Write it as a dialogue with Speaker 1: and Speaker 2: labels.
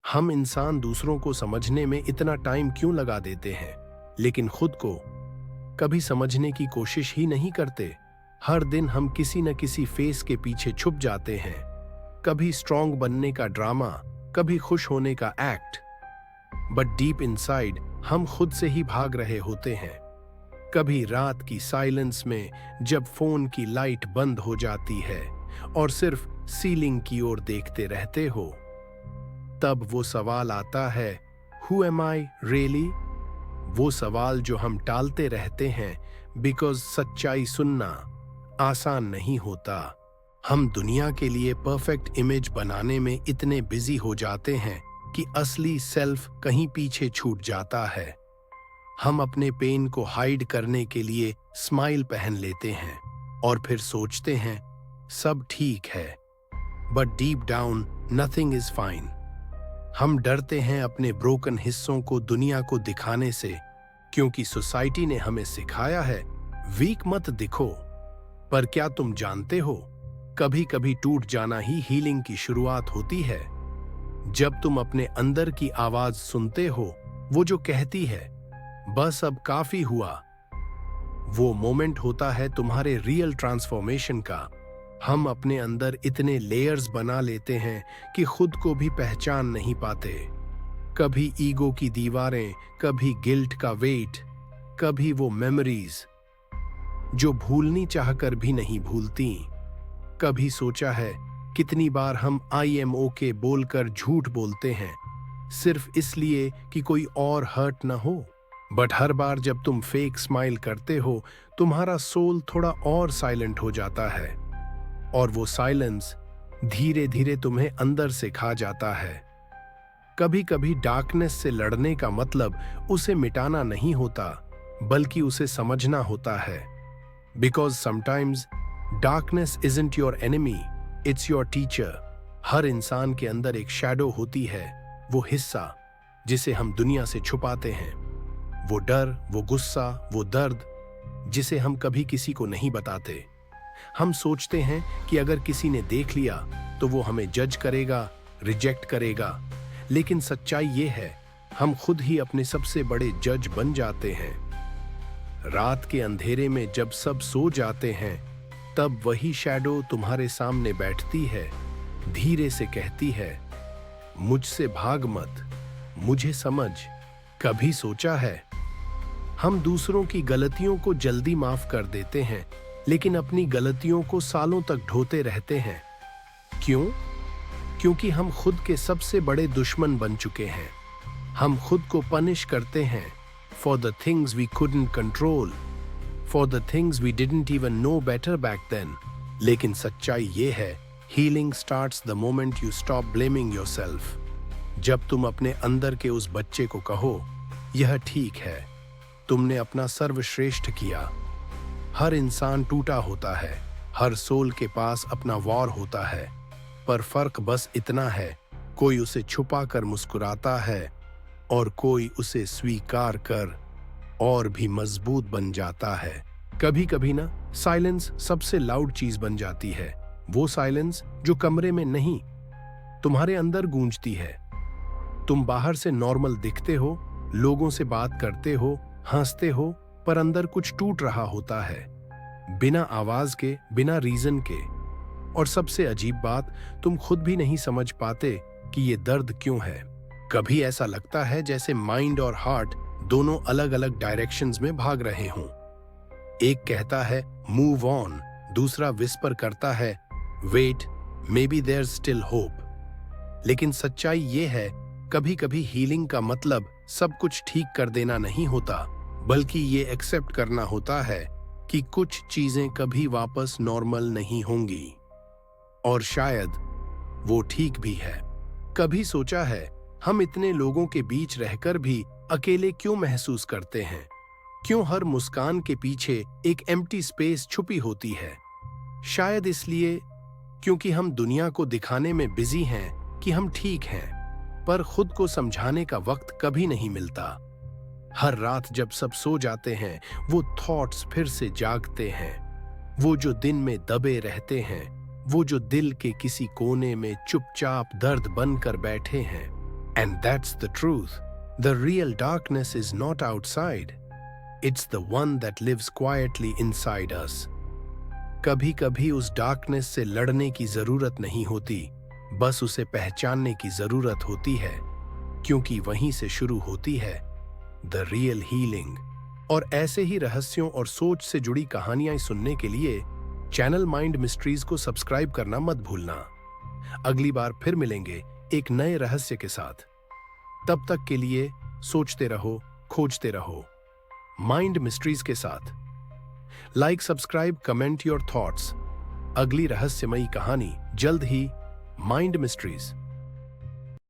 Speaker 1: हम इंसान दूसरों को समझने में इतना टाइम क्यों लगा देते हैं, लेकिन खुद को कभी समझने की कोशिश ही नहीं करते। हर दिन हम किसी न किसी फेस के पीछे छुप जाते हैं, कभी स्ट्रांग बनने का ड्रामा, कभी खुश होने का एक्ट, बट डीप इनसाइड हम खुद से ही भाग रहे होते हैं। कभी रात की साइलेंस में जब फोन की लाइट बंद हो जाती है और सिर्फ सीलिंग की ओर देखते रहते हो, तब वो सवाल आता है, हु एम आई रियली? वो सवाल जो हम टालते रहते हैं बिकॉज सच्चाई सुनना आसान नहीं होता। हम दुनिया के लिए परफेक्ट इमेज बनाने में इतने बिजी हो जाते हैं कि असली सेल्फ कहीं पीछे छूट जाता है। हम अपने पेन को हाइड करने के लिए स्माइल पहन लेते हैं और फिर सोचते हैं सब ठीक है, but deep down nothing is fine. हम डरते हैं अपने ब्रोकन हिस्सों को दुनिया को दिखाने से, क्योंकि सोसाइटी ने हमें सिखाया है वीक मत दिखो। पर क्या तुम जानते हो, कभी कभी टूट जाना ही हीलिंग की शुरुआत होती है। जब तुम अपने अंदर की आवाज सुनते हो, वो जो कहती है बस अब काफी हुआ, वो मोमेंट होता है तुम्हारे रियल ट्रांसफॉर्मेशन का। हम अपने अंदर इतने लेयर्स बना लेते हैं कि खुद को भी पहचान नहीं पाते। कभी ईगो की दीवारें, कभी गिल्ट का वेट, कभी वो मेमोरीज जो भूलनी चाहकर भी नहीं भूलती। कभी सोचा है कितनी बार हम आई एम ओके बोलकर झूठ बोलते हैं, सिर्फ इसलिए कि कोई और हर्ट ना हो। बट हर बार जब तुम फेक स्माइल करते हो, तुम्हारा सोल थोड़ा और साइलेंट हो जाता है, और वो साइलेंस धीरे धीरे तुम्हें अंदर से खा जाता है। कभी कभी डार्कनेस से लड़ने का मतलब उसे मिटाना नहीं होता, बल्कि उसे समझना होता है। Because sometimes darkness isn't your enemy, it's your teacher. हर इंसान के अंदर एक शैडो होती है, वो हिस्सा जिसे हम दुनिया से छुपाते हैं, वो डर, वो गुस्सा, वो दर्द जिसे हम कभी किसी को नहीं बताते। हम सोचते हैं कि अगर किसी ने देख लिया तो वो हमें जज करेगा, रिजेक्ट करेगा, लेकिन सच्चाई ये है हम खुद ही अपने सबसे बड़े जज बन जाते हैं। रात के अंधेरे में जब सब सो जाते हैं, तब वही शैडो तुम्हारे सामने बैठती है, धीरे से कहती है, मुझसे भाग मत, मुझे समझ। कभी सोचा है हम दूसरों की गलतियों को जल्दी माफ कर देते हैं, लेकिन अपनी गलतियों को सालों तक ढोते रहते हैं। क्यों? क्योंकि हम खुद के सबसे बड़े दुश्मन बन चुके हैं। हम खुद को पनिश करते हैं for the things we couldn't control, for the things we didn't even know better back then. लेकिन सच्चाई ये है, healing starts the moment you stop blaming yourself. जब तुम अपने अंदर के उस बच्चे को कहो, यह ठीक है, तुमने अपना सर्वश्रेष्ठ किया। हर इंसान टूटा होता है, हर सोल के पास अपना वॉर होता है, पर फर्क बस इतना है, कोई उसे छुपा कर मुस्कुराता है और कोई उसे स्वीकार कर और भी मजबूत बन जाता है। कभी कभी ना साइलेंस सबसे लाउड चीज बन जाती है, वो साइलेंस जो कमरे में नहीं, तुम्हारे अंदर गूंजती है। तुम बाहर से नॉर्मल दिखते हो, लोगों से बात करते हो, हंसते हो, पर अंदर कुछ टूट रहा होता है, बिना आवाज के, बिना रीजन के। और सबसे अजीब बात, तुम खुद भी नहीं समझ पाते कि ये दर्द क्यों है। कभी ऐसा लगता है जैसे माइंड और हार्ट दोनों अलग अलग डायरेक्शंस में भाग रहे हों। एक कहता है मूव ऑन, दूसरा विस्पर करता है wait, maybe there still hope. लेकिन सच्चाई ये है, कभी कभी हीलिंग का मतलब सब कुछ ठीक कर देना नहीं होता, बल्कि ये एक्सेप्ट करना होता है कि कुछ चीजें कभी वापस नॉर्मल नहीं होंगी, और शायद वो ठीक भी है। कभी सोचा है हम इतने लोगों के बीच रहकर भी अकेले क्यों महसूस करते हैं? क्यों हर मुस्कान के पीछे एक एम्प्टी स्पेस छुपी होती है? शायद इसलिए क्योंकि हम दुनिया को दिखाने में बिजी हैं कि हम ठीक हैं, पर खुद को समझाने का वक्त कभी नहीं मिलता। हर रात जब सब सो जाते हैं, वो थॉट्स फिर से जागते हैं, वो जो दिन में दबे रहते हैं, वो जो दिल के किसी कोने में चुपचाप दर्द बनकर बैठे हैं। And that's the truth. The real darkness is not outside. It's the one that lives quietly inside us. कभी कभी उस डार्कनेस से लड़ने की जरूरत नहीं होती, बस उसे पहचानने की जरूरत होती है, क्योंकि वहीं से शुरू होती है द रियल हीलिंग। और ऐसे ही रहस्यों और सोच से जुड़ी कहानियां सुनने के लिए चैनल माइंड मिस्ट्रीज को सब्सक्राइब करना मत भूलना। अगली बार फिर मिलेंगे एक नए रहस्य के साथ। तब तक के लिए सोचते रहो, खोजते रहो माइंड मिस्ट्रीज के साथ। Like, subscribe, comment your thoughts. अगली रहस्यमयी कहानी जल्द ही माइंड मिस्ट्रीज।